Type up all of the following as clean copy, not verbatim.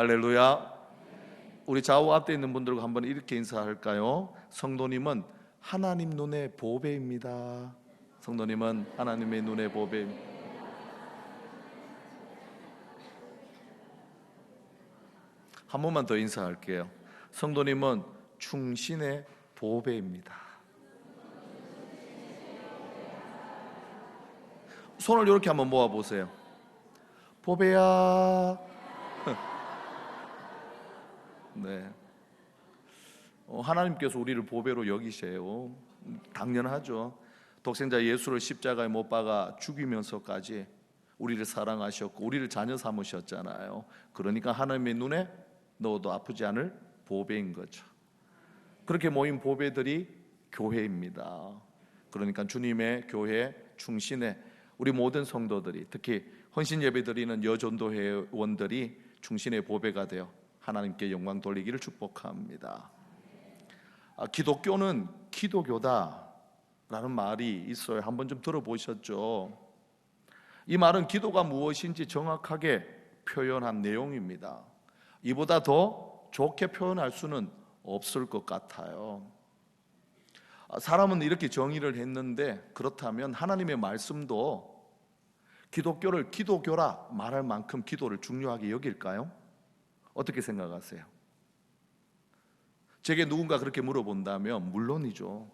할렐루야. 우리 좌우 앞에 있는 분들과 한번 이렇게 인사할까요? 성도님은 하나님 눈의 보배입니다. 성도님은 하나님의 눈의 보배입니다. 한 번만 더 인사할게요. 성도님은 충신의 보배입니다. 손을 이렇게 한번 모아보세요. 보배야. 네. 하나님께서 우리를 보배로 여기세요. 당연하죠. 독생자 예수를 십자가에 못 박아 죽이면서까지 우리를 사랑하셨고 우리를 자녀 삼으셨잖아요. 그러니까 하나님의 눈에 넣어도 아프지 않을 보배인 거죠. 그렇게 모인 보배들이 교회입니다. 그러니까 주님의 교회 충신의 우리 모든 성도들이, 특히 헌신 예배 드리는 여전도 회원들이 충신의 보배가 되어 하나님께 영광 돌리기를 축복합니다. 기독교는 기도교다라는 말이 있어요. 한번 좀 들어보셨죠? 이 말은 기도가 무엇인지 정확하게 표현한 내용입니다. 이보다 더 좋게 표현할 수는 없을 것 같아요. 사람은 이렇게 정의를 했는데, 그렇다면 하나님의 말씀도 기독교를 기도교라 말할 만큼 기도를 중요하게 여길까요? 어떻게 생각하세요? 제게 누군가 그렇게 물어본다면 물론이죠.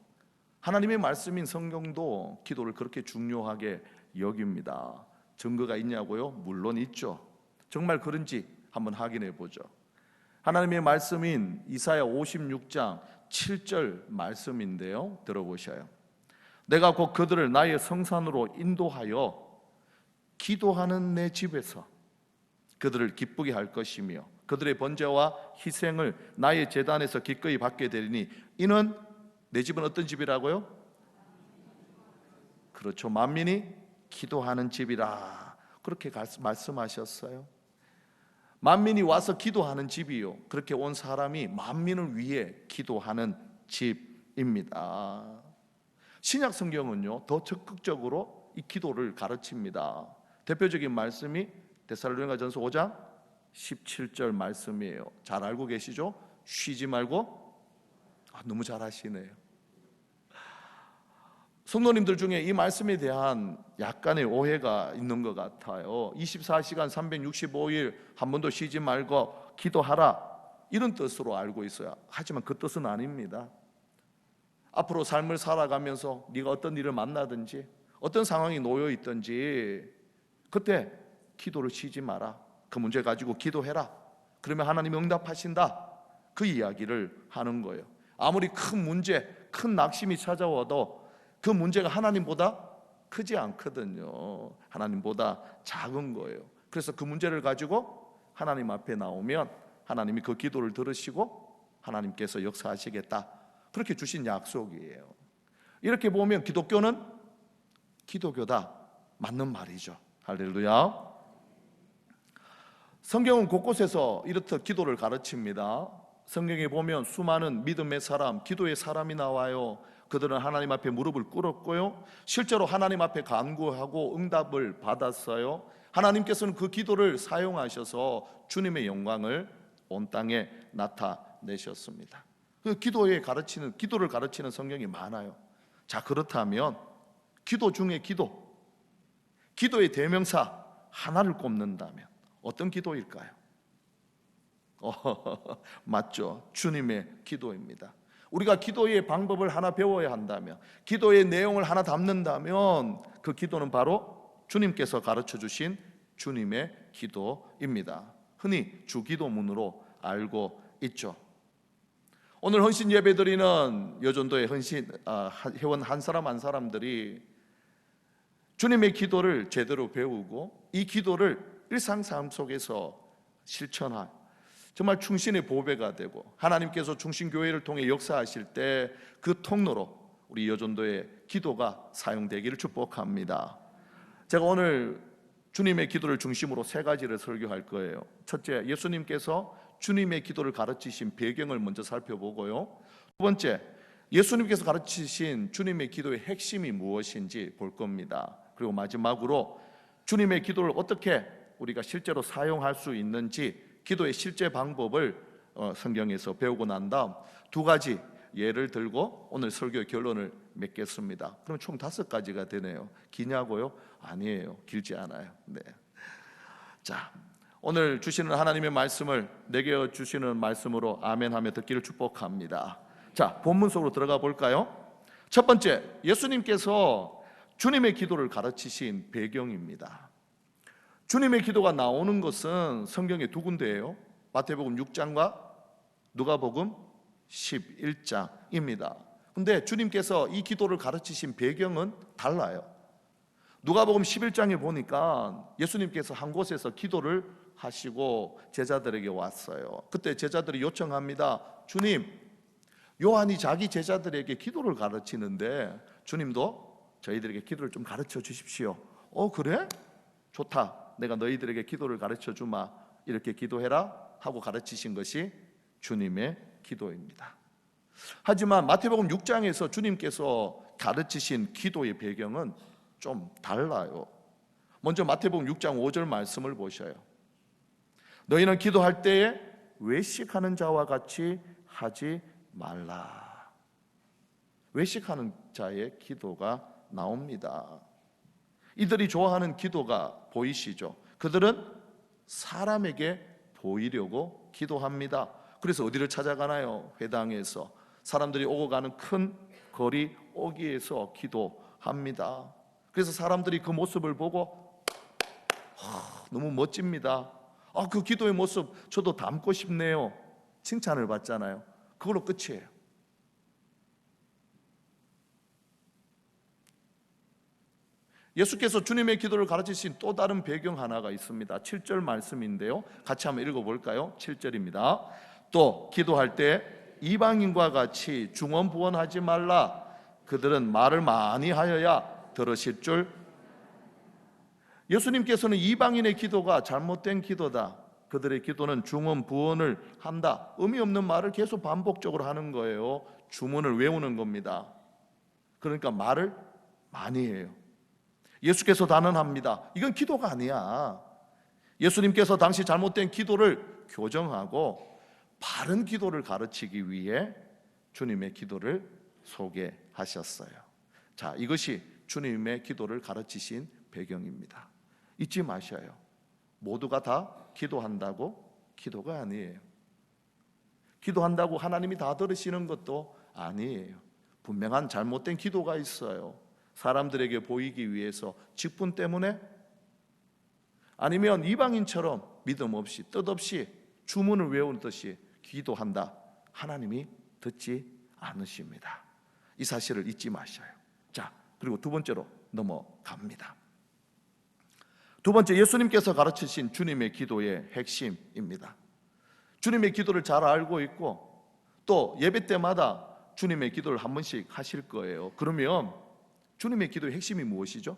하나님의 말씀인 성경도 기도를 그렇게 중요하게 여깁니다. 증거가 있냐고요? 물론 있죠. 정말 그런지 한번 확인해 보죠. 하나님의 말씀인 이사야 56장 7절 말씀인데요, 들어보셔요. 내가 곧 그들을 나의 성산으로 인도하여 기도하는 내 집에서 그들을 기쁘게 할 것이며 그들의 번제와 희생을 나의 제단에서 기꺼이 받게 되리니 이는 내 집은 어떤 집이라고요? 그렇죠. 만민이 기도하는 집이라 그렇게 말씀하셨어요. 만민이 와서 기도하는 집이요, 그렇게 온 사람이 만민을 위해 기도하는 집입니다. 신약 성경은요 더 적극적으로 이 기도를 가르칩니다. 대표적인 말씀이 데살로니가전서 5장 17절 말씀이에요. 잘 알고 계시죠? 쉬지 말고. 너무 잘 아시네요. 성도님들 중에 이 말씀에 대한 약간의 오해가 있는 것 같아요. 24시간 365일 한 번도 쉬지 말고 기도하라, 이런 뜻으로 알고 있어요. 하지만 그 뜻은 아닙니다. 앞으로 삶을 살아가면서 네가 어떤 일을 만나든지 어떤 상황이 놓여 있든지 그때 기도를 쉬지 마라. 그 문제 가지고 기도해라. 그러면 하나님이 응답하신다. 그 이야기를 하는 거예요. 아무리 큰 문제, 큰 낙심이 찾아와도 그 문제가 하나님보다 크지 않거든요. 하나님보다 작은 거예요. 그래서 그 문제를 가지고 하나님 앞에 나오면 하나님이 그 기도를 들으시고 하나님께서 역사하시겠다, 그렇게 주신 약속이에요. 이렇게 보면 기독교는 기도교다, 맞는 말이죠. 할렐루야. 성경은 곳곳에서 이렇듯 기도를 가르칩니다. 성경에 보면 수많은 믿음의 사람, 기도의 사람이 나와요. 그들은 하나님 앞에 무릎을 꿇었고요, 실제로 하나님 앞에 간구하고 응답을 받았어요. 하나님께서는 그 기도를 사용하셔서 주님의 영광을 온 땅에 나타내셨습니다. 그 기도를 가르치는 성경이 많아요. 자, 그렇다면 기도 중에 기도의 대명사 하나를 꼽는다면 어떤 기도일까요? 맞죠. 주님의 기도입니다. 우리가 기도의 방법을 하나 배워야 한다면, 기도의 내용을 하나 담는다면 그 기도는 바로 주님께서 가르쳐 주신 주님의 기도입니다. 흔히 주기도문으로 알고 있죠. 오늘 헌신 예배 드리는 여전도의 회원 한 사람 한 사람들이 주님의 기도를 제대로 배우고 이 기도를 일상 삶 속에서 실천할 정말 충신의 보배가 되고, 하나님께서 충신교회를 통해 역사하실 때 그 통로로 우리 여전도의 기도가 사용되기를 축복합니다. 제가 오늘 주님의 기도를 중심으로 세 가지를 설교할 거예요. 첫째, 예수님께서 주님의 기도를 가르치신 배경을 먼저 살펴보고요. 두 번째, 예수님께서 가르치신 주님의 기도의 핵심이 무엇인지 볼 겁니다. 그리고 마지막으로 주님의 기도를 어떻게 우리가 실제로 사용할 수 있는지 기도의 실제 방법을 성경에서 배우고 난 다음 두 가지 예를 들고 오늘 설교의 결론을 맺겠습니다. 그럼 총 5가지가 되네요. 기냐고요? 아니에요. 길지 않아요. 네. 자, 오늘 주시는 하나님의 말씀을 내게 주시는 말씀으로 아멘하며 듣기를 축복합니다. 자, 본문 속으로 들어가 볼까요? 첫 번째, 예수님께서 주님의 기도를 가르치신 배경입니다. 주님의 기도가 나오는 것은 성경에 2군데예요. 마태복음 6장과 누가복음 11장입니다. 근데 주님께서 이 기도를 가르치신 배경은 달라요. 누가복음 11장에 보니까 예수님께서 한 곳에서 기도를 하시고 제자들에게 왔어요. 그때 제자들이 요청합니다. 주님, 요한이 자기 제자들에게 기도를 가르치는데 주님도 저희들에게 기도를 좀 가르쳐 주십시오. 그래? 좋다. 내가 너희들에게 기도를 가르쳐 주마. 이렇게 기도해라 하고 가르치신 것이 주님의 기도입니다. 하지만 마태복음 6장에서 주님께서 가르치신 기도의 배경은 좀 달라요. 먼저 마태복음 6장 5절 말씀을 보셔요. 너희는 기도할 때에 외식하는 자와 같이 하지 말라. 외식하는 자의 기도가 나옵니다. 이들이 좋아하는 기도가 보이시죠? 그들은 사람에게 보이려고 기도합니다. 그래서 어디를 찾아가나요? 회당에서 사람들이 오고 가는 큰 거리 오기에서 기도합니다. 그래서 사람들이 그 모습을 보고 너무 멋집니다. 그 기도의 모습 저도 닮고 싶네요. 칭찬을 받잖아요. 그걸로 끝이에요. 예수께서 주님의 기도를 가르치신 또 다른 배경 하나가 있습니다. 7절 말씀인데요. 같이 한번 읽어볼까요? 7절입니다. 또 기도할 때 이방인과 같이 중언부언하지 말라. 그들은 말을 많이 하여야 들으실 줄. 예수님께서는 이방인의 기도가 잘못된 기도다. 그들의 기도는 중언부언을 한다. 의미 없는 말을 계속 반복적으로 하는 거예요. 주문을 외우는 겁니다. 그러니까 말을 많이 해요. 예수께서 단언합니다. 이건 기도가 아니야. 예수님께서 당시 잘못된 기도를 교정하고 바른 기도를 가르치기 위해 주님의 기도를 소개하셨어요. 자, 이것이 주님의 기도를 가르치신 배경입니다. 잊지 마셔요. 모두가 다 기도한다고 기도가 아니에요. 기도한다고 하나님이 다 들으시는 것도 아니에요. 분명한 잘못된 기도가 있어요. 사람들에게 보이기 위해서 직분 때문에, 아니면 이방인처럼 믿음 없이 뜻없이 주문을 외우듯이 기도한다. 하나님이 듣지 않으십니다. 이 사실을 잊지 마셔요. 자, 그리고 두 번째로 넘어갑니다. 두 번째, 예수님께서 가르치신 주님의 기도의 핵심입니다. 주님의 기도를 잘 알고 있고 또 예배 때마다 주님의 기도를 한 번씩 하실 거예요. 그러면 주님의 기도의 핵심이 무엇이죠?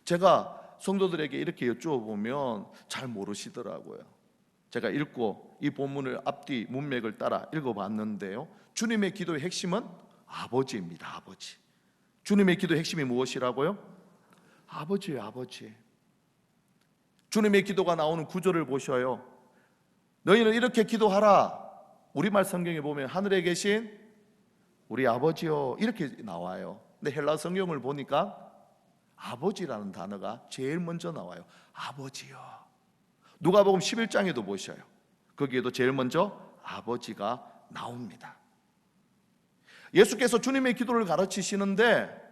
제가 성도들에게 이렇게 여쭈어보면 잘 모르시더라고요. 제가 읽고 이 본문을 앞뒤 문맥을 따라 읽어봤는데요, 주님의 기도의 핵심은 아버지입니다. 아버지. 주님의 기도의 핵심이 무엇이라고요? 아버지예요. 아버지. 주님의 기도가 나오는 구절을 보셔요. 너희는 이렇게 기도하라. 우리말 성경에 보면 하늘에 계신 우리 아버지요, 이렇게 나와요. 근데 헬라 성경을 보니까 아버지라는 단어가 제일 먼저 나와요. 아버지요. 누가복음 11장에도 보셔요. 거기에도 제일 먼저 아버지가 나옵니다. 예수께서 주님의 기도를 가르치시는데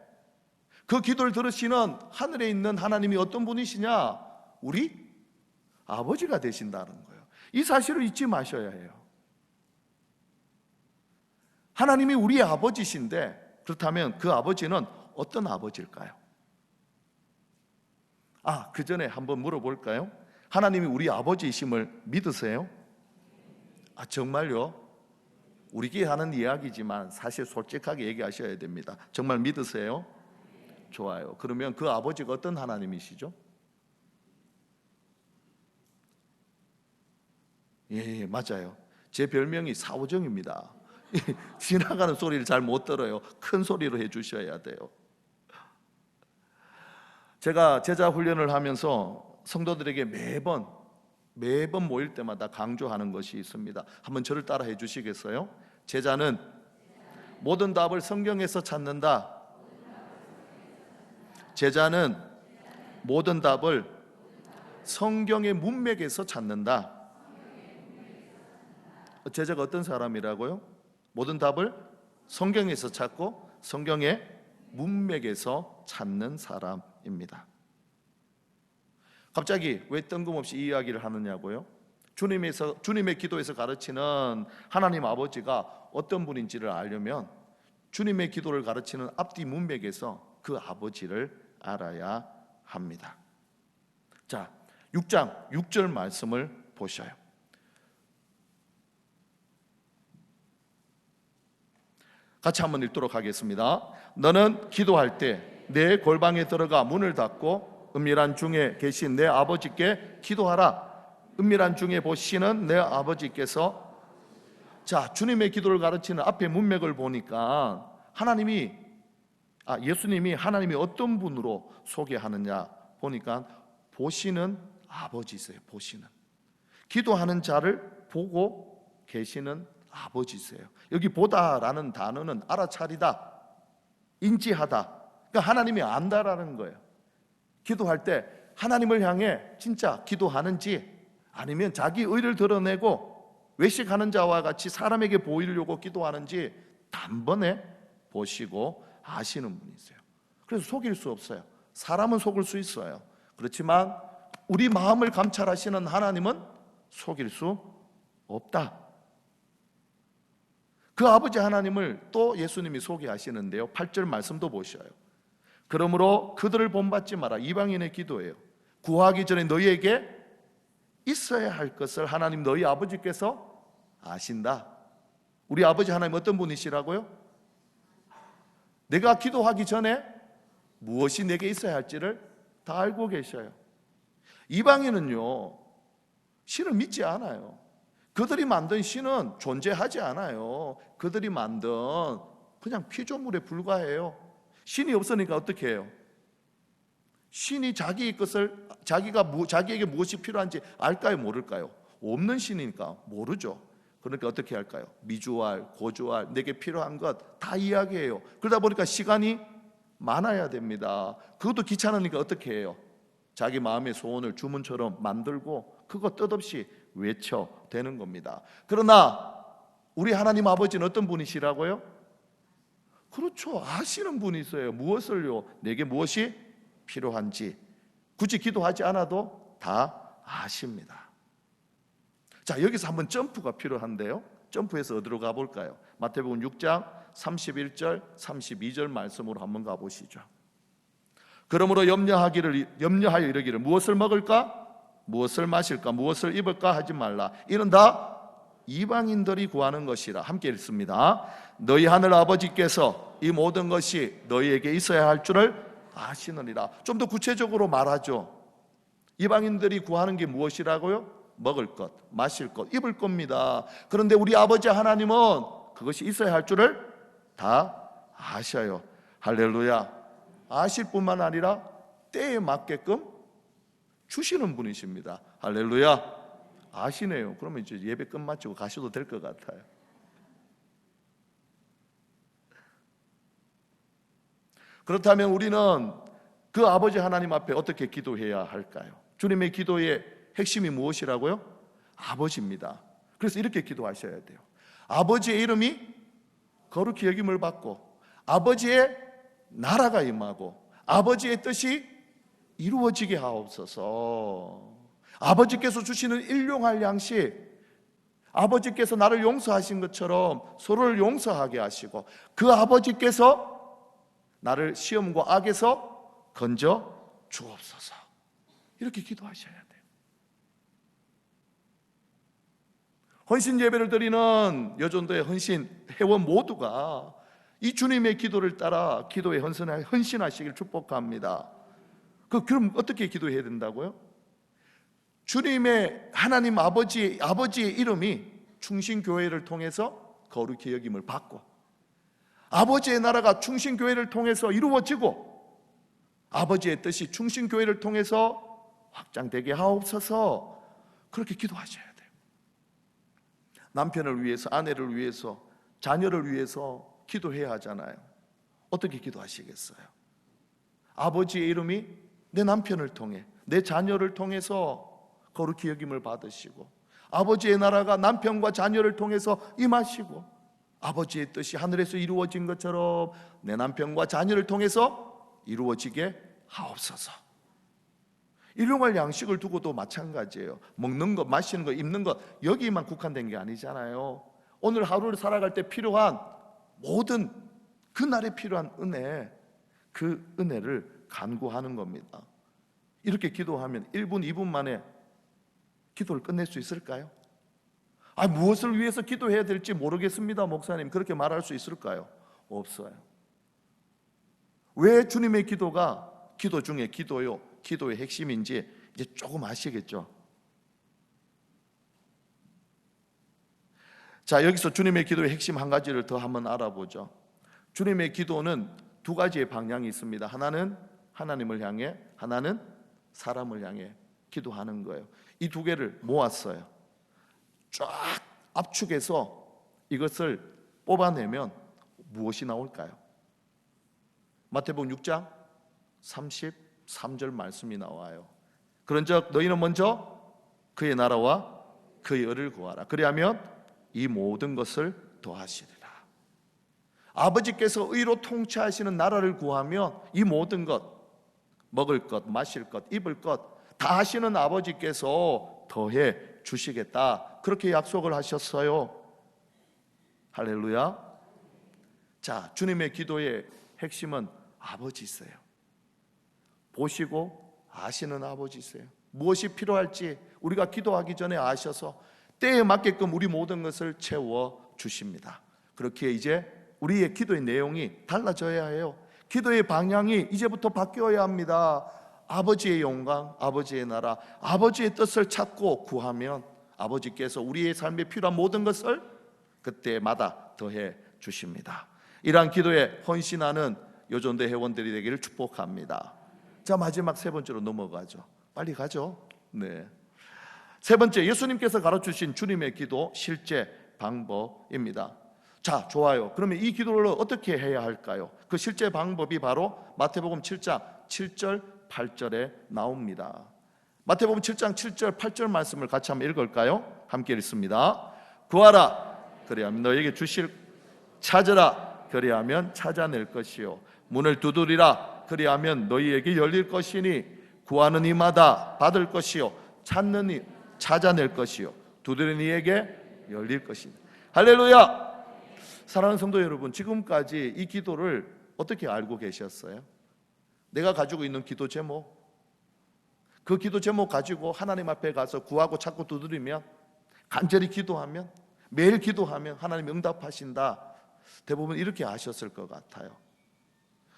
그 기도를 들으시는 하늘에 있는 하나님이 어떤 분이시냐? 우리 아버지가 되신다는 거예요. 이 사실을 잊지 마셔야 해요. 하나님이 우리 아버지신데, 그렇다면 그 아버지는 어떤 아버지일까요? 그 전에 한번 물어볼까요? 하나님이 우리 아버지이심을 믿으세요? 정말요? 우리끼리 하는 이야기지만 사실 솔직하게 얘기하셔야 됩니다. 정말 믿으세요? 좋아요. 그러면 그 아버지가 어떤 하나님이시죠? 예, 맞아요. 제 별명이 사오정입니다. 지나가는 소리를 잘 못 들어요. 큰 소리로 해주셔야 돼요. 제가 제자 훈련을 하면서 성도들에게 매번 모일 때마다 강조하는 것이 있습니다. 한번 저를 따라 해주시겠어요? 제자는 모든 답을 성경에서 찾는다. 제자는 모든 답을 성경의 문맥에서 찾는다. 제자가 어떤 사람이라고요? 모든 답을 성경에서 찾고 성경의 문맥에서 찾는 사람입니다. 갑자기 왜 뜬금없이 이 이야기를 하느냐고요? 주님의 기도에서 가르치는 하나님 아버지가 어떤 분인지를 알려면 주님의 기도를 가르치는 앞뒤 문맥에서 그 아버지를 알아야 합니다. 자, 6장 6절 말씀을 보셔요. 같이 한번 읽도록 하겠습니다. 너는 기도할 때 내 골방에 들어가 문을 닫고 은밀한 중에 계신 내 아버지께 기도하라. 은밀한 중에 보시는 내 아버지께서, 자, 주님의 기도를 가르치는 앞에 문맥을 보니까 예수님이 하나님이 어떤 분으로 소개하느냐 보니까 보시는 아버지세요. 보시는, 기도하는 자를 보고 계시는 아버지세요. 여기 보다라는 단어는 알아차리다, 인지하다, 그러니까 하나님이 안다라는 거예요. 기도할 때 하나님을 향해 진짜 기도하는지 아니면 자기 의를 드러내고 외식하는 자와 같이 사람에게 보이려고 기도하는지 단번에 보시고 아시는 분이세요. 그래서 속일 수 없어요. 사람은 속을 수 있어요. 그렇지만 우리 마음을 감찰하시는 하나님은 속일 수 없다. 그 아버지 하나님을 또 예수님이 소개하시는데요, 8절 말씀도 보셔요. 그러므로 그들을 본받지 마라. 이방인의 기도예요. 구하기 전에 너희에게 있어야 할 것을 하나님 너희 아버지께서 아신다. 우리 아버지 하나님 어떤 분이시라고요? 내가 기도하기 전에 무엇이 내게 있어야 할지를 다 알고 계셔요. 이방인은요, 신을 믿지 않아요. 그들이 만든 신은 존재하지 않아요. 그들이 만든 그냥 피조물에 불과해요. 신이 없으니까 어떻게 해요? 신이 자기의 것을, 자기에게 무엇이 필요한지 알까요, 모를까요? 없는 신이니까 모르죠. 그러니까 어떻게 할까요? 미주알, 고주알, 내게 필요한 것 다 이야기해요. 그러다 보니까 시간이 많아야 됩니다. 그것도 귀찮으니까 어떻게 해요? 자기 마음의 소원을 주문처럼 만들고 그거 뜻없이 외쳐대는 겁니다. 그러나 우리 하나님 아버지는 어떤 분이시라고요? 그렇죠. 아시는 분이세요. 무엇을요? 내게 무엇이 필요한지 굳이 기도하지 않아도 다 아십니다. 자, 여기서 한번 점프가 필요한데요, 점프해서 어디로 가볼까요? 마태복음 6장 31절 32절 말씀으로 한번 가보시죠. 그러므로 염려하여 이르기를 무엇을 먹을까? 무엇을 마실까? 무엇을 입을까? 하지 말라. 이는 다 이방인들이 구하는 것이라. 함께 읽습니다. 너희 하늘 아버지께서 이 모든 것이 너희에게 있어야 할 줄을 아시느니라. 좀 더 구체적으로 말하죠. 이방인들이 구하는 게 무엇이라고요? 먹을 것, 마실 것, 입을 겁니다. 그런데 우리 아버지 하나님은 그것이 있어야 할 줄을 다 아셔요. 할렐루야. 아실 뿐만 아니라 때에 맞게끔 주시는 분이십니다. 할렐루야. 아시네요. 그러면 이제 예배 끝마치고 가셔도 될 것 같아요. 그렇다면 우리는 그 아버지 하나님 앞에 어떻게 기도해야 할까요? 주님의 기도의 핵심이 무엇이라고요? 아버지입니다. 그래서 이렇게 기도하셔야 돼요. 아버지의 이름이 거룩히 여김을 받고 아버지의 나라가 임하고 아버지의 뜻이 이루어지게 하옵소서. 아버지께서 주시는 일용할 양식, 아버지께서 나를 용서하신 것처럼 서로를 용서하게 하시고 그 아버지께서 나를 시험과 악에서 건져 주옵소서. 이렇게 기도하셔야 돼요. 헌신 예배를 드리는 여전도의 헌신 회원 모두가 이 주님의 기도를 따라 기도에 헌신하시길 축복합니다. 그럼 어떻게 기도해야 된다고요? 주님의 하나님 아버지의 이름이 충신교회를 통해서 거룩히 여김을 받고 아버지의 나라가 충신교회를 통해서 이루어지고 아버지의 뜻이 충신교회를 통해서 확장되게 하옵소서. 그렇게 기도하셔야 돼요. 남편을 위해서, 아내를 위해서, 자녀를 위해서 기도해야 하잖아요. 어떻게 기도하시겠어요? 아버지의 이름이 내 남편을 통해, 내 자녀를 통해서 거룩히 여김을 받으시고, 아버지의 나라가 남편과 자녀를 통해서 임하시고, 아버지의 뜻이 하늘에서 이루어진 것처럼 내 남편과 자녀를 통해서 이루어지게 하옵소서. 일용할 양식을 두고도 마찬가지예요. 먹는 것, 마시는 것, 입는 것, 여기만 국한된 게 아니잖아요. 오늘 하루를 살아갈 때 필요한 모든 그날에 필요한 은혜, 그 은혜를 간구하는 겁니다. 이렇게 기도하면 1분, 2분 만에 기도를 끝낼 수 있을까요? 무엇을 위해서 기도해야 될지 모르겠습니다, 목사님. 그렇게 말할 수 있을까요? 없어요. 왜 주님의 기도가 기도 중에 기도요, 기도의 핵심인지 이제 조금 아시겠죠? 자, 여기서 주님의 기도의 핵심 한 가지를 더 한번 알아보죠. 주님의 기도는 두 가지의 방향이 있습니다. 하나는 하나님을 향해, 하나는 사람을 향해 기도하는 거예요. 이 두 개를 모았어요. 쫙 압축해서 이것을 뽑아내면 무엇이 나올까요? 마태복음 6장 33절 말씀이 나와요. 그런즉 너희는 먼저 그의 나라와 그의 의를 구하라. 그리하면 이 모든 것을 더하시리라. 아버지께서 의로 통치하시는 나라를 구하면 이 모든 것, 먹을 것, 마실 것, 입을 것 다 하시는 아버지께서 더해 주시겠다. 그렇게 약속을 하셨어요. 할렐루야. 자, 주님의 기도의 핵심은 아버지세요. 보시고 아시는 아버지세요. 무엇이 필요할지 우리가 기도하기 전에 아셔서 때에 맞게끔 우리 모든 것을 채워 주십니다. 그렇게 이제 우리의 기도의 내용이 달라져야 해요. 기도의 방향이 이제부터 바뀌어야 합니다. 아버지의 영광, 아버지의 나라, 아버지의 뜻을 찾고 구하면 아버지께서 우리의 삶에 필요한 모든 것을 그때마다 더해 주십니다. 이러한 기도에 헌신하는 요전대 회원들이 되기를 축복합니다. 자, 마지막 세 번째로 넘어가죠. 빨리 가죠. 네. 세 번째, 예수님께서 가르치신 주님의 기도 실제 방법입니다. 자, 좋아요. 그러면 이 기도를 어떻게 해야 할까요? 그 실제 방법이 바로 마태복음 7장 7절 8절에 나옵니다. 마태복음 7장 7절 8절 말씀을 같이 한번 읽을까요? 함께 읽습니다. 구하라 그리하면 너에게 주실, 찾으라 그리하면 찾아낼 것이요, 문을 두드리라 그리하면 너희에게 열릴 것이니 구하는 이마다 받을 것이요, 찾는 이 찾아낼 것이요, 두드리는 이에게 열릴 것이니. 할렐루야. 사랑하는 성도 여러분, 지금까지 이 기도를 어떻게 알고 계셨어요? 내가 가지고 있는 기도 제목, 그 기도 제목 가지고 하나님 앞에 가서 구하고 찾고 두드리면, 간절히 기도하면, 매일 기도하면 하나님 응답하신다. 대부분 이렇게 아셨을 것 같아요.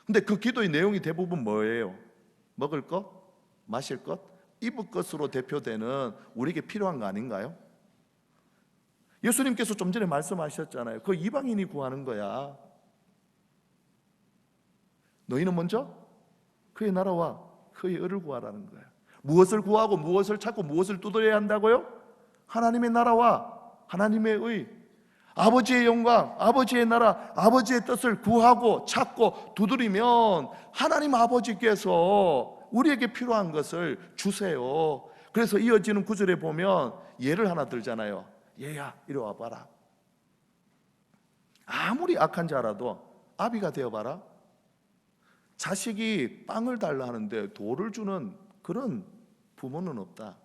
근데 그 기도의 내용이 대부분 뭐예요? 먹을 것, 마실 것, 입을 것으로 대표되는 우리에게 필요한 거 아닌가요? 예수님께서 좀 전에 말씀하셨잖아요. 그 이방인이 구하는 거야. 너희는 먼저 그의 나라와 그의 의를 구하라는 거예요. 무엇을 구하고 무엇을 찾고 무엇을 두드려야 한다고요? 하나님의 나라와 하나님의 의, 아버지의 영광, 아버지의 나라, 아버지의 뜻을 구하고 찾고 두드리면 하나님 아버지께서 우리에게 필요한 것을 주세요. 그래서 이어지는 구절에 보면 예를 하나 들잖아요. 얘야, 이리 와봐라. 아무리 악한 자라도 아비가 되어봐라. 자식이 빵을 달라 하는데 돌을 주는 그런 부모는 없다.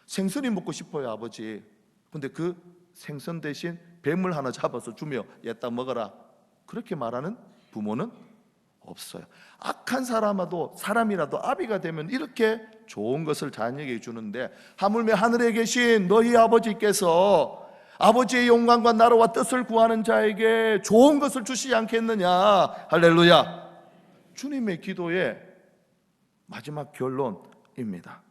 생선이 먹고 싶어요, 아버지. 근데 그 생선 대신 뱀을 하나 잡아서 주며 얘 딱 먹어라, 그렇게 말하는 부모는 없어요. 악한 사람이라도 아비가 되면 이렇게 좋은 것을 자녀에게 주는데, 하물며 하늘에 계신 너희 아버지께서 아버지의 영광과 나라와 뜻을 구하는 자에게 좋은 것을 주시지 않겠느냐. 할렐루야. 주님의 기도의 마지막 결론입니다.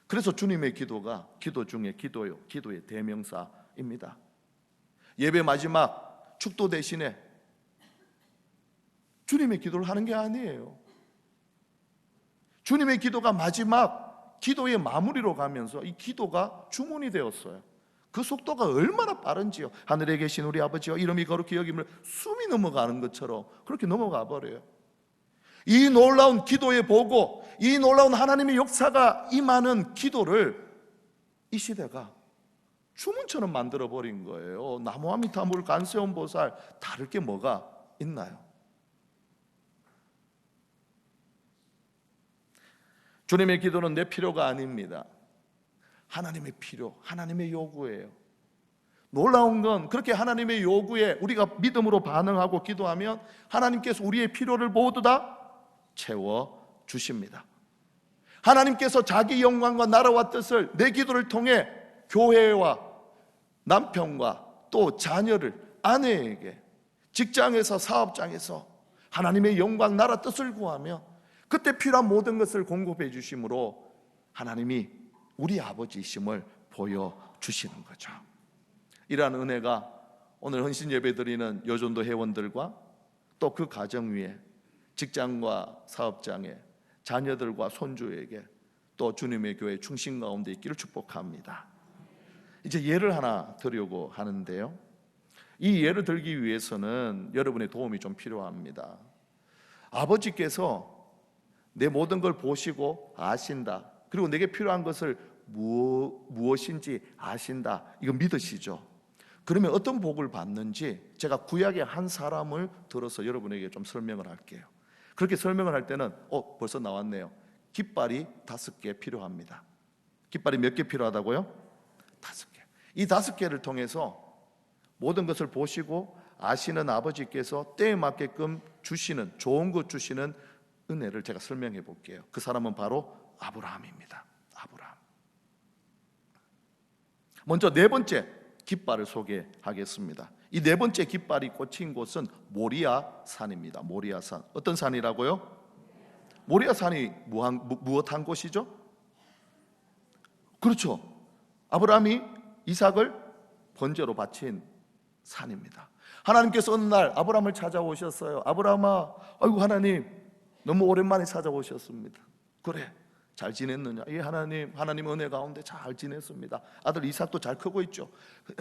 그래서 주님의 기도가 기도 중에 기도요, 기도의 대명사입니다. 예배 마지막 축도 대신에 주님의 기도를 하는 게 아니에요. 주님의 기도가 마지막 기도의 마무리로 가면서 이 기도가 주문이 되었어요. 그 속도가 얼마나 빠른지요. 하늘에 계신 우리 아버지여 이름이 거룩히 여김을 숨이 넘어가는 것처럼 그렇게 넘어가 버려요. 이 놀라운 기도의 보고, 이 놀라운 하나님의 역사가 임하는 기도를 이 시대가 주문처럼 만들어 버린 거예요. 나무아미타불 간세음보살 다를 게 뭐가 있나요? 주님의 기도는 내 필요가 아닙니다. 하나님의 필요, 하나님의 요구예요. 놀라운 건 그렇게 하나님의 요구에 우리가 믿음으로 반응하고 기도하면 하나님께서 우리의 필요를 모두 다 채워 주십니다. 하나님께서 자기 영광과 나라와 뜻을 내 기도를 통해 교회와 남편과 또 자녀를, 아내에게, 직장에서, 사업장에서 하나님의 영광, 나라, 뜻을 구하며 그때 필요한 모든 것을 공급해 주심으로 하나님이 우리 아버지이심을 보여주시는 거죠. 이러한 은혜가 오늘 헌신 예배 드리는 여전도 회원들과 또 그 가정 위에 직장과 사업장에 자녀들과 손주에게 또 주님의 교회 충신 가운데 있기를 축복합니다. 이제 예를 하나 드리려고 하는데요, 이 예를 들기 위해서는 여러분의 도움이 좀 필요합니다. 아버지께서 내 모든 걸 보시고 아신다, 그리고 내게 필요한 것을 무엇인지 아신다, 이거 믿으시죠? 그러면 어떤 복을 받는지 제가 구약의 한 사람을 들어서 여러분에게 좀 설명을 할게요. 그렇게 설명을 할 때는 벌써 나왔네요. 깃발이 5개 필요합니다. 깃발이 몇 개 필요하다고요? 5개. 이 5개를 통해서 모든 것을 보시고 아시는 아버지께서 때에 맞게끔 주시는, 좋은 것 주시는 은혜를 제가 설명해 볼게요. 그 사람은 바로 아브라함입니다. 아브라함. 먼저 네 번째 깃발을 소개하겠습니다. 이 네 번째 깃발이 꽂힌 곳은 모리아 산입니다. 모리아 산. 어떤 산이라고요? 모리아 산이 무엇한 곳이죠? 그렇죠. 아브라함이 이삭을 번제로 바친 산입니다. 하나님께서 어느 날 아브라함을 찾아오셨어요. 아브라함아, 아이고 하나님 너무 오랜만에 찾아오셨습니다. 그래, 잘 지냈느냐? 예, 하나님 은혜 가운데 잘 지냈습니다. 아들 이삭도 잘 크고 있죠?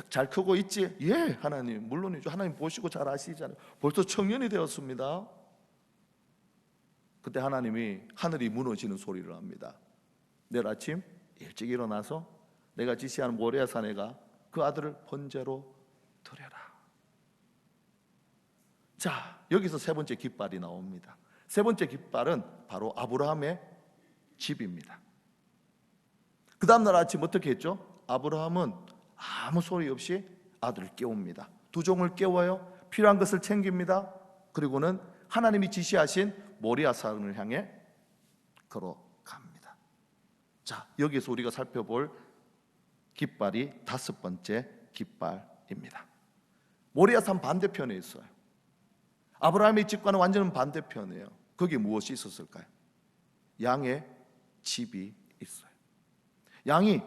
잘 크고 있지? 예, 하나님 물론이죠. 하나님 보시고 잘 아시잖아요. 벌써 청년이 되었습니다. 그때 하나님이 하늘이 무너지는 소리를 합니다. 내일 아침 일찍 일어나서 내가 지시하는 모리아 산에 가 그 아들을 번제로 드려라. 자, 여기서 세 번째 깃발이 나옵니다. 세 번째 깃발은 바로 아브라함의 집입니다. 그 다음날 아침 어떻게 했죠? 아브라함은 아무 소리 없이 아들을 깨웁니다. 두 종을 깨워요. 필요한 것을 챙깁니다. 그리고는 하나님이 지시하신 모리아 산을 향해 걸어갑니다. 자, 여기서 우리가 살펴볼 깃발이 5번째 깃발입니다. 모리아 산 반대편에 있어요. 아브라함의 집과는 완전 반대편이에요. 거기에 무엇이 있었을까요? 양의 집이 있어요. 양이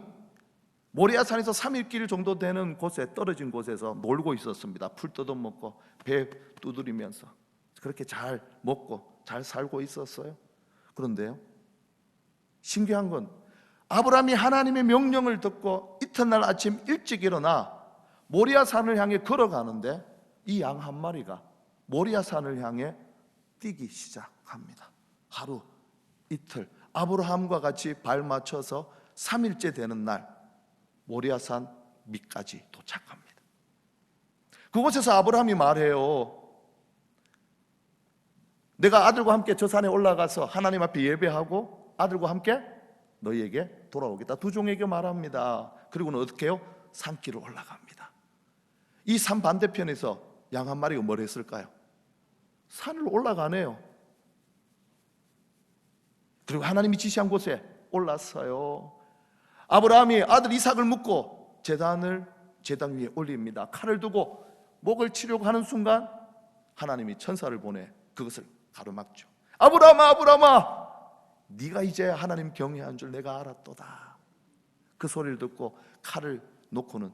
모리아 산에서 3일 정도 되는 곳에, 떨어진 곳에서 놀고 있었습니다. 풀 뜯어먹고 배 두드리면서 그렇게 잘 먹고 잘 살고 있었어요. 그런데요, 신기한 건 아브라함이 하나님의 명령을 듣고 이튿날 아침 일찍 일어나 모리아 산을 향해 걸어가는데 이 양 한 마리가 모리아 산을 향해 뛰기 시작합니다. 하루, 이틀, 아브라함과 같이 발 맞춰서 3일째 되는 날 모리아 산 밑까지 도착합니다. 그곳에서 아브라함이 말해요. 내가 아들과 함께 저 산에 올라가서 하나님 앞에 예배하고 아들과 함께 너희에게 돌아오겠다. 두 종에게 말합니다. 그리고는 어떻게 해요? 산길을 올라갑니다. 이 산 반대편에서 양 한 마리가 뭘 했을까요? 산을 올라가네요. 그리고 하나님이 지시한 곳에 올랐어요. 아브라함이 아들 이삭을 묻고 제단 위에 올립니다. 칼을 두고 목을 치려고 하는 순간 하나님이 천사를 보내 그것을 가로막죠. 아브라함아, 아브라함아, 네가 이제 하나님 경외한 줄 내가 알았도다. 그 소리를 듣고 칼을 놓고는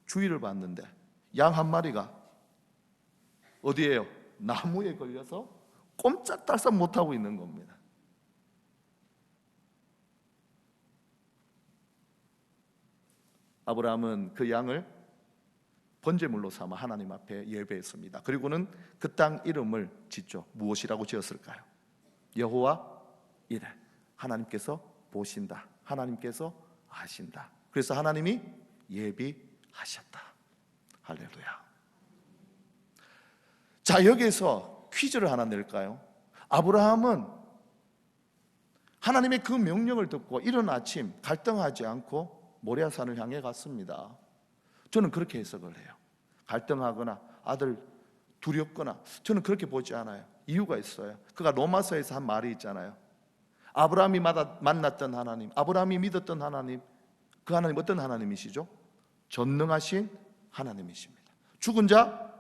주의를 봤는데 양 한 마리가 어디에요? 나무에 걸려서 꼼짝달싹 못하고 있는 겁니다. 아브라함은 그 양을 번제물로 삼아 하나님 앞에 예배했습니다. 그리고는 그 땅 이름을 짓죠. 무엇이라고 지었을까요? 여호와 이레. 하나님께서 보신다, 하나님께서 아신다. 그래서 하나님이 예비하셨다. 할렐루야. 자, 여기에서 퀴즈를 하나 낼까요? 아브라함은 하나님의 그 명령을 듣고 이른 아침 갈등하지 않고 모리아산을 향해 갔습니다. 저는 그렇게 해석을 해요. 갈등하거나 아들 두렵거나, 저는 그렇게 보지 않아요. 이유가 있어요. 그가 로마서에서 한 말이 있잖아요. 아브라함이 만났던 하나님, 아브라함이 믿었던 하나님, 그 하나님 어떤 하나님이시죠? 전능하신 하나님이십니다. 죽은 자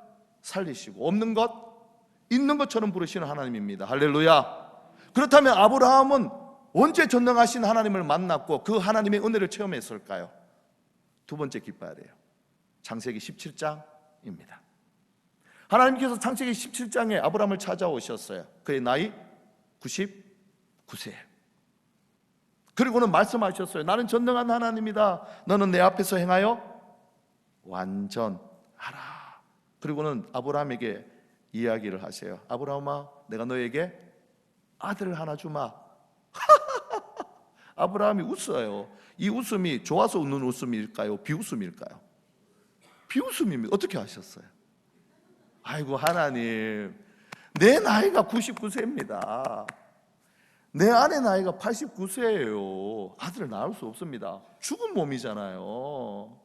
살리시고 없는 것 있는 것처럼 부르시는 하나님입니다. 할렐루야. 그렇다면 아브라함은 언제 전능하신 하나님을 만났고 그 하나님의 은혜를 체험했을까요? 두 번째 깃발이에요. 창세기 17장입니다. 하나님께서 창세기 17장에 아브라함을 찾아오셨어요. 그의 나이 99세. 그리고는 말씀하셨어요. 나는 전능한 하나님이다. 너는 내 앞에서 행하여 완전하라. 그리고는 아브라함에게 이야기를 하세요. 아브라함아, 내가 너에게 아들을 하나 주마. 아브라함이 웃어요. 이 웃음이 좋아서 웃는 웃음일까요? 비웃음일까요? 비웃음입니다. 어떻게 하셨어요? 아이고 하나님, 내 나이가 99세입니다. 내 아내 나이가 89세예요. 아들을 낳을 수 없습니다. 죽은 몸이잖아요.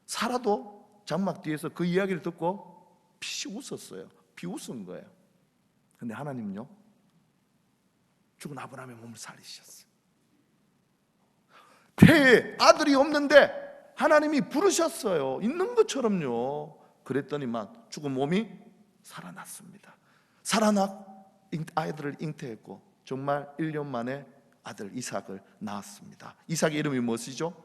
사라도 장막 뒤에서 그 이야기를 듣고 피식 웃었어요. 비웃은 거예요. 근데 하나님은요, 죽은 아브라함의 몸을 살리셨어요. 폐에 아들이 없는데 하나님이 부르셨어요. 있는 것처럼요. 그랬더니만 죽은 몸이 살아났습니다. 살아나 아이들을 잉태했고 정말 1년 만에 아들 이삭을 낳았습니다. 이삭의 이름이 무엇이죠?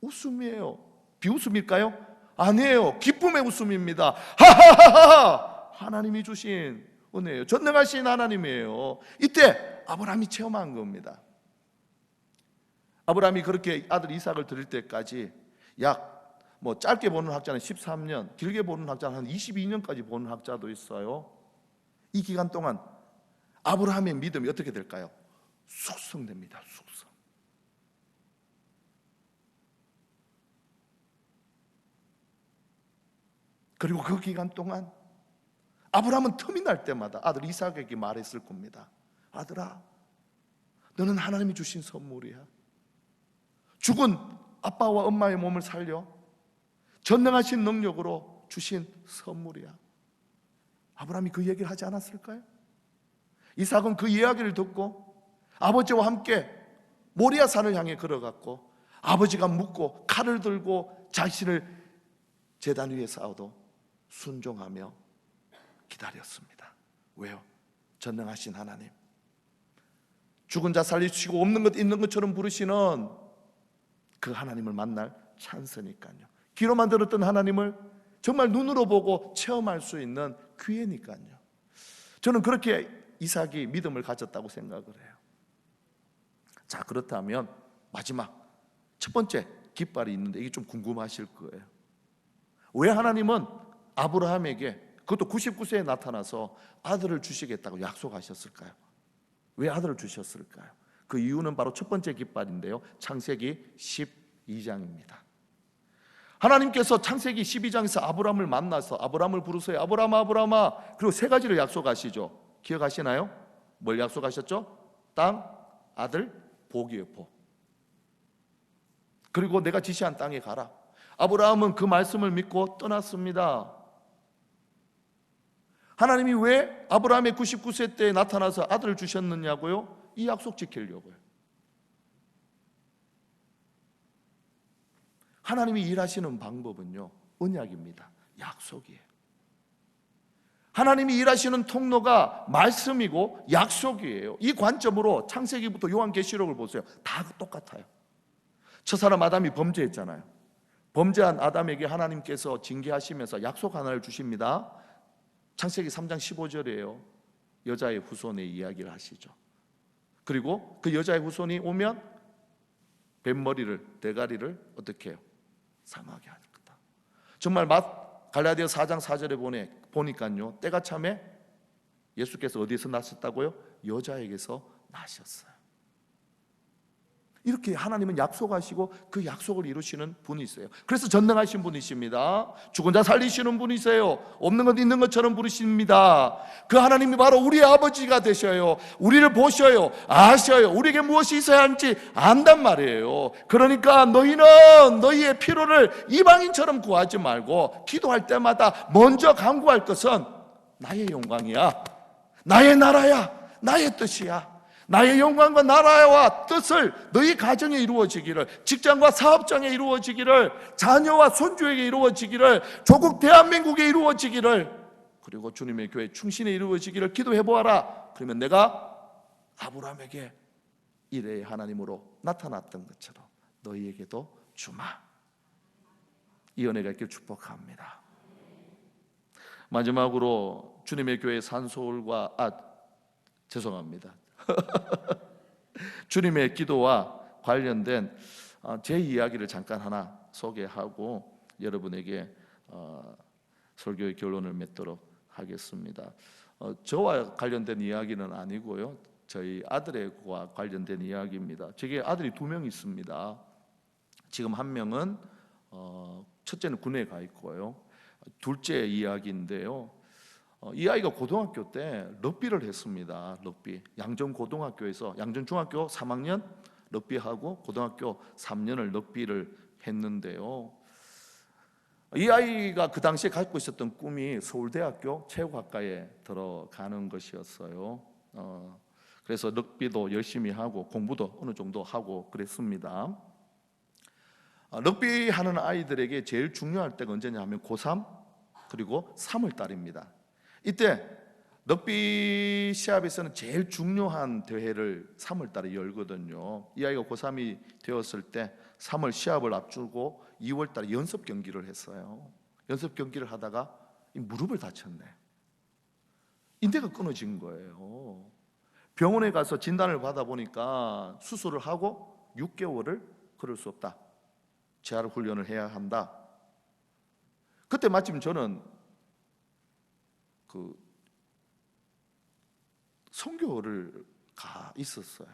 웃음이에요. 비웃음일까요? 아니에요. 기쁨의 웃음입니다. 하하하하! 하나님이 주신 은혜예요. 전능하신 하나님이에요. 이때 아브라함이 체험한 겁니다. 아브라함이 그렇게 아들 이삭을 드릴 때까지 약 짧게 보는 학자는 13년, 길게 보는 학자는 한 22년까지 보는 학자도 있어요. 이 기간 동안 아브라함의 믿음이 어떻게 될까요? 숙성됩니다. 숙성. 그리고 그 기간 동안 아브라함은 틈이 날 때마다 아들 이삭에게 말했을 겁니다. 아들아, 너는 하나님이 주신 선물이야. 죽은 아빠와 엄마의 몸을 살려 전능하신 능력으로 주신 선물이야. 아브라함이 그 얘기를 하지 않았을까요? 이삭은 그 이야기를 듣고 아버지와 함께 모리아산을 향해 걸어갔고, 아버지가 묻고 칼을 들고 자신을 제단 위에 쌓아도 순종하며 기다렸습니다. 왜요? 전능하신 하나님, 죽은 자 살리시고 없는 것 있는 것처럼 부르시는 그 하나님을 만날 찬스니까요. 귀로만 들었던 하나님을 정말 눈으로 보고 체험할 수 있는 기회니까요. 저는 그렇게 이삭이 믿음을 가졌다고 생각을 해요. 자, 그렇다면 마지막 첫 번째 깃발이 있는데 이게 좀 궁금하실 거예요. 왜 하나님은 아브라함에게, 그것도 99세에 나타나서 아들을 주시겠다고 약속하셨을까요? 왜 아들을 주셨을까요? 그 이유는 바로 첫 번째 깃발인데요, 창세기 12장입니다. 하나님께서 창세기 12장에서 아브라함을 만나서 아브라함을 부르세요. 아브라함아, 아브라함아. 그리고 세 가지를 약속하시죠. 기억하시나요? 뭘 약속하셨죠? 땅, 아들, 복이에요. 복. 그리고 내가 지시한 땅에 가라. 아브라함은 그 말씀을 믿고 떠났습니다. 하나님이 왜 아브라함의 99세 때에 나타나서 아들을 주셨느냐고요? 이 약속 지키려고요. 하나님이 일하시는 방법은요, 언약입니다. 약속이에요. 하나님이 일하시는 통로가 말씀이고 약속이에요. 이 관점으로 창세기부터 요한계시록을 보세요. 다 똑같아요. 첫사람 아담이 범죄했잖아요. 범죄한 아담에게 하나님께서 징계하시면서 약속 하나를 주십니다. 창세기 3장 15절이에요. 여자의 후손의 이야기를 하시죠. 그리고 그 여자의 후손이 오면 뱃머리를, 대가리를 어떻게 해요? 사망하게 할 거다. 정말 갈라디아 4장 4절에 보니까요, 때가 참에 예수께서 어디에서 나셨다고요? 여자에게서 나셨어요. 이렇게 하나님은 약속하시고 그 약속을 이루시는 분이세요. 그래서 전능하신 분이십니다. 죽은 자 살리시는 분이세요. 없는 것 있는 것처럼 부르십니다. 그 하나님이 바로 우리의 아버지가 되셔요. 우리를 보셔요. 아셔요. 우리에게 무엇이 있어야 하는지 안단 말이에요. 그러니까 너희는 너희의 필요를 이방인처럼 구하지 말고 기도할 때마다 먼저 간구할 것은 나의 영광이야, 나의 나라야, 나의 뜻이야. 나의 영광과 나라와 뜻을 너희 가정에 이루어지기를, 직장과 사업장에 이루어지기를, 자녀와 손주에게 이루어지기를, 조국 대한민국에 이루어지기를, 그리고 주님의 교회 충신에 이루어지기를 기도해 보아라. 그러면 내가 아브라함에게 이레의 하나님으로 나타났던 것처럼 너희에게도 주마. 이 은혜가 있길 축복합니다. 마지막으로 주님의 교회 산소울과 죄송합니다. 주님의 기도와 관련된 제 이야기를 잠깐 하나 소개하고 여러분에게 설교의 결론을 맺도록 하겠습니다. 저와 관련된 이야기는 아니고요, 저희 아들과 관련된 이야기입니다. 제게 아들이 2명 있습니다. 지금 한 명은 첫째는 군에 가 있고요, 둘째 이야기인데요, 이 아이가 고등학교 때 럭비를 했습니다. 럭비. 양정고등학교에서 양정중학교 3학년 럭비하고 고등학교 3년을 럭비를 했는데요, 이 아이가 그 당시에 갖고 있었던 꿈이 서울대학교 체육학과에 들어가는 것이었어요. 그래서 럭비도 열심히 하고 공부도 어느 정도 하고 그랬습니다. 럭비 하는 아이들에게 제일 중요할 때가 언제냐 하면 고3 그리고 3월 달입니다. 이때 럭비 시합에서는 제일 중요한 대회를 3월 달에 열거든요. 이 아이가 고3이 되었을 때 3월 시합을 앞두고 2월 달에 연습 경기를 했어요. 연습 경기를 하다가 무릎을 다쳤네. 인대가 끊어진 거예요. 병원에 가서 진단을 받아보니까 수술을 하고 6개월을 걸을 수 없다, 재활 훈련을 해야 한다. 그때 마침 저는 선교를 가 있었어요.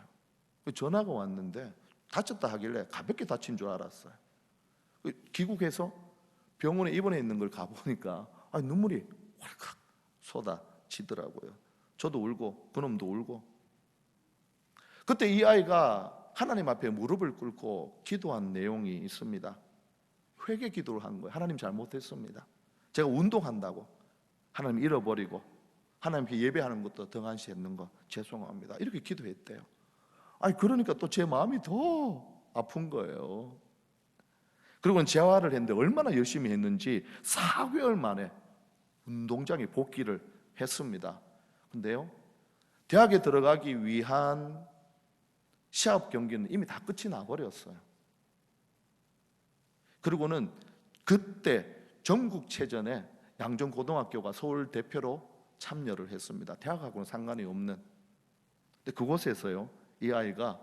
전화가 왔는데 다쳤다 하길래 가볍게 다친 줄 알았어요. 귀국해서 병원에 입원해 있는 걸 가보니까 눈물이 왈칵 쏟아지더라고요. 저도 울고 그놈도 울고. 그때 이 아이가 하나님 앞에 무릎을 꿇고 기도한 내용이 있습니다. 회개 기도를 한 거예요. 하나님 잘못했습니다. 제가 운동한다고 하나님 잃어버리고 하나님께 예배하는 것도 등한시했는 거 죄송합니다. 이렇게 기도했대요. 그러니까 또 제 마음이 더 아픈 거예요. 그리고 재활을 했는데 얼마나 열심히 했는지 4개월 만에 운동장에 복귀를 했습니다. 근데요, 대학에 들어가기 위한 시합 경기는 이미 다 끝이 나버렸어요. 그리고는 그때 전국체전에 양정고등학교가 서울 대표로 참여를 했습니다. 대학하고는 상관이 없는. 근데 그곳에서요, 이 아이가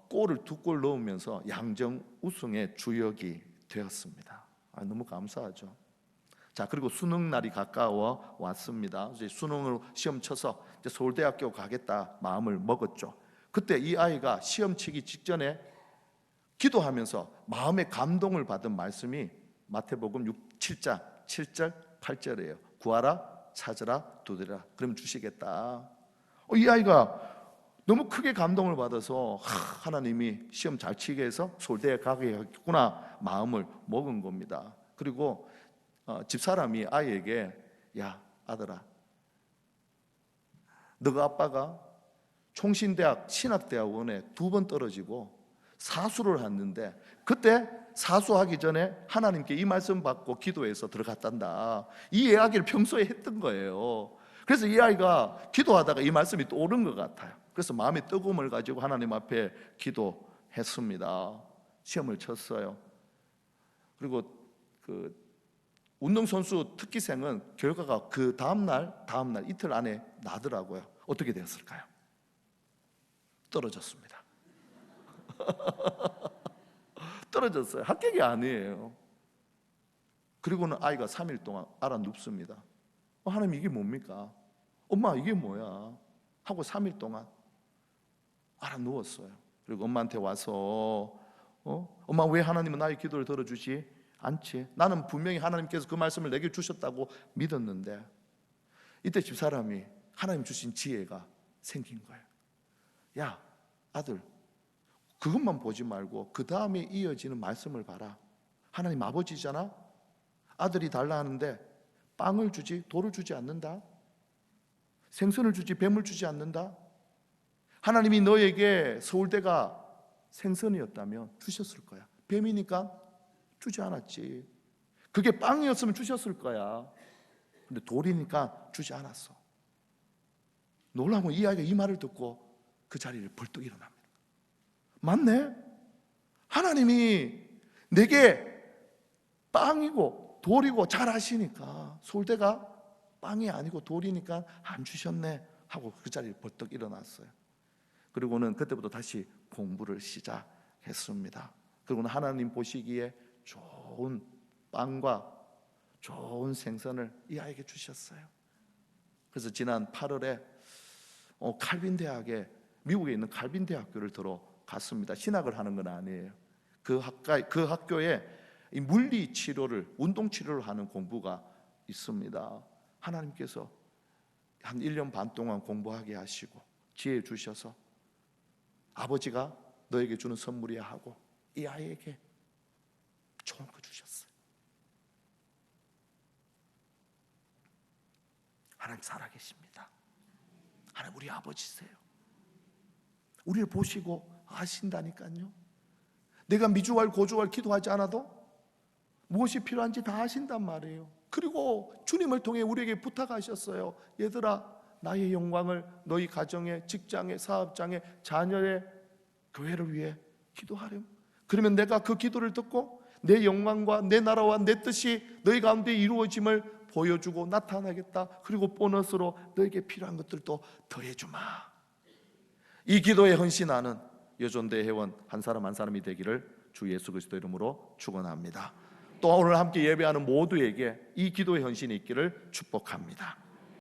골을 2골 넣으면서 양정 우승의 주역이 되었습니다. 너무 감사하죠. 자, 그리고 수능 날이 가까워 왔습니다. 이제 수능으로 시험 쳐서 이제 서울대학교 가겠다 마음을 먹었죠. 그때 이 아이가 시험 치기 직전에 기도하면서 마음의 감동을 받은 말씀이 마태복음 7장 7절 8절이에요. 구하라, 찾으라, 두드리라, 그럼 주시겠다. 이 아이가 너무 크게 감동을 받아서 하나님이 시험 잘 치게 해서 서울대에 가겠구나 마음을 먹은 겁니다. 그리고 집사람이 아이에게, 야 아들아, 너가 아빠가 총신대학 신학대학원에 2번 떨어지고 사수를 했는데 그때 사수하기 전에 하나님께 이 말씀 받고 기도해서 들어갔단다. 이 이야기를 평소에 했던 거예요. 그래서 이 아이가 기도하다가 이 말씀이 또 오른 것 같아요. 그래서 마음의 뜨거움을 가지고 하나님 앞에 기도했습니다. 시험을 쳤어요. 그리고 그 운동선수 특기생은 결과가 그 다음날 이틀 안에 나더라고요. 어떻게 되었을까요? 떨어졌습니다. 떨어졌어요. 합격이 아니에요. 그리고는 아이가 3일 동안 알아 눕습니다. 하나님 이게 뭡니까? 엄마 이게 뭐야? 하고 3일 동안 알아 누웠어요. 그리고 엄마한테 와서 엄마 왜 하나님은 나의 기도를 들어주지 않지? 나는 분명히 하나님께서 그 말씀을 내게 주셨다고 믿었는데. 이때 집사람이 하나님 주신 지혜가 생긴 거예요. 야 아들, 그것만 보지 말고 그 다음에 이어지는 말씀을 봐라. 하나님 아버지잖아. 아들이 달라 하는데 빵을 주지 돌을 주지 않는다. 생선을 주지 뱀을 주지 않는다. 하나님이 너에게 서울대가 생선이었다면 주셨을 거야. 뱀이니까 주지 않았지. 그게 빵이었으면 주셨을 거야. 근데 돌이니까 주지 않았어. 놀라면 이 아이가 이 말을 듣고 그 자리를 벌떡 일어납니다. 맞네? 하나님이 내게 빵이고 돌이고 잘 아시니까 서울대가 빵이 아니고 돌이니까 안 주셨네 하고 그 자리를 벌떡 일어났어요. 그리고는 그때부터 다시 공부를 시작했습니다. 그리고는 하나님 보시기에 좋은 빵과 좋은 생선을 이 아이에게 주셨어요. 그래서 지난 8월에 칼빈 대학에, 미국에 있는 칼빈 대학교를 들어갔습니다. 신학을 하는 건 아니에요. 그 학교에 이 물리 치료를, 운동 치료를 하는 공부가 있습니다. 하나님께서 한 1년 반 동안 공부하게 하시고 지혜 주셔서 아버지가 너에게 주는 선물이야 하고 이 아이에게 좋은 거 주셨어요. 하나님 살아계십니다. 하나님 우리 아버지세요. 우리를 보시고 아신다니까요. 내가 미주알 고주알 기도하지 않아도 무엇이 필요한지 다 아신단 말이에요. 그리고 주님을 통해 우리에게 부탁하셨어요. 얘들아, 나의 영광을 너희 가정에, 직장에, 사업장에, 자녀의 교회를 위해 기도하렴. 그러면 내가 그 기도를 듣고 내 영광과 내 나라와 내 뜻이 너희 가운데 이루어짐을 보여주고 나타나겠다. 그리고 보너스로 너에게 필요한 것들도 더해주마. 이 기도에 헌신하는 여전대 회원 한 사람 한 사람이 되기를 주 예수 그리스도 이름으로 축원합니다. 또 오늘 함께 예배하는 모두에게 이 기도의 헌신이 있기를 축복합니다.